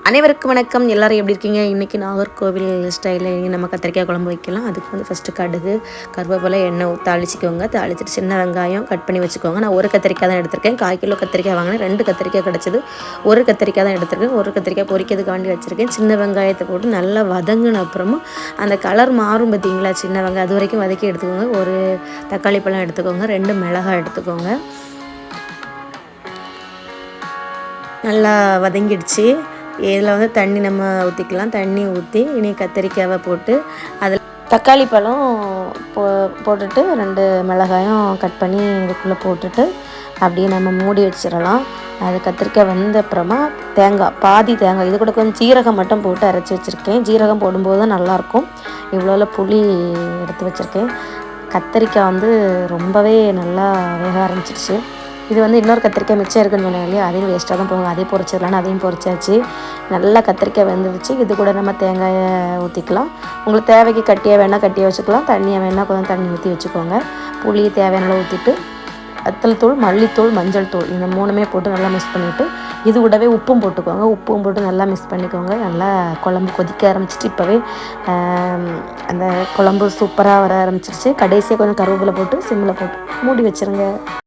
அனைவருக்கும் வணக்கம். எல்லோரும் எப்படி இருக்கீங்க? இன்றைக்கி நாகர்கோவில் ஸ்டைலில் நம்ம கத்திரிக்காய் குழம்பு வைக்கலாம். அதுக்கு வந்து ஃபஸ்ட்டு கடுகு, கருவேப்பிலை, எண்ணெய் தாளிச்சிக்கோங்க. தாளிச்சிட்டு சின்ன வெங்காயம் கட் பண்ணி வச்சுக்கோங்க. நான் ஒரு கத்திரிக்காய் தான் எடுத்திருக்கேன். 1/4 கிலோ கத்திரிக்காய் வாங்கினேன். 2 கத்திரிக்காய் கிடச்சிது. ஒரு கத்திரிக்காய் தான் எடுத்திருக்கேன். ஒரு கத்திரிக்காய் பொரிக்கிறதுக்கு வேண்டி வச்சுருக்கேன். சின்ன வெங்காயத்தை போட்டு நல்லா வதங்கின அப்புறமா அந்த கலர் மாறும் பார்த்தீங்களா, சின்ன வெங்காயம் அது வரைக்கும் வதக்கி எடுத்துக்கோங்க. ஒரு தக்காளி பழம் எடுத்துக்கோங்க. 2 மிளகாய் எடுத்துக்கோங்க. நல்லா வதங்கிடுச்சு. இதில் வந்து தண்ணி நம்ம ஊற்றிக்கலாம். தண்ணி ஊற்றி இனி கத்திரிக்காவை போட்டு அதில் தக்காளி பழம் போட்டுட்டு 2 மிளகாயும் கட் பண்ணி இதுக்குள்ளே போட்டுட்டு அப்படியே நம்ம மூடி வச்சிடலாம். அது கத்திரிக்காய் வந்த அப்புறமா தேங்காய், பாதி தேங்காய், இது கூட கொஞ்சம் ஜீரகம் மட்டும் போட்டு அரைச்சி வச்சுருக்கேன். ஜீரகம் போடும்போது தான் நல்லாயிருக்கும். இவ்வளோ புளி எடுத்து வச்சுருக்கேன். கத்திரிக்காய் வந்து ரொம்பவே நல்லா வேக ஆரம்பிச்சிருச்சு. இது வந்து இன்னொரு கத்திரிக்காய் மிச்சம் இருக்குன்னு சொன்னாங்க இல்லையா, அதையும் வேஸ்ட்டாக தான் போகும். அதையும் பொரிச்சிடலான்னு அதையும் பொரிச்சாச்சு. நல்லா கத்திரிக்காய் வெந்துடுச்சு. இது கூட நம்ம தேங்காயை ஊற்றிக்கலாம். உங்களுக்கு தேவைக்கு கட்டியாக வேணால் கட்டியாக வச்சுக்கலாம். தண்ணியாக வேணால் கொஞ்சம் தண்ணி ஊற்றி வச்சுக்கோங்க. புளி தேவையான ஊற்றிட்டு வத்தல் தூள், மல்லித்தூள், மஞ்சள் தூள் இந்த 3மே போட்டு நல்லா மிக்ஸ் பண்ணிவிட்டு இது கூடவே உப்பும் போட்டுக்கோங்க. உப்பும் போட்டு நல்லா மிக்ஸ் பண்ணிக்கோங்க. நல்லா குழம்பு கொதிக்க ஆரம்பிச்சிட்டு இப்போவே அந்த குழம்பு சூப்பராக வர ஆரம்பிச்சிருச்சு. கடைசியாக கொஞ்சம் கருவேப்பிலை போட்டு சிம்மில் போட்டு மூடி வச்சுருங்க.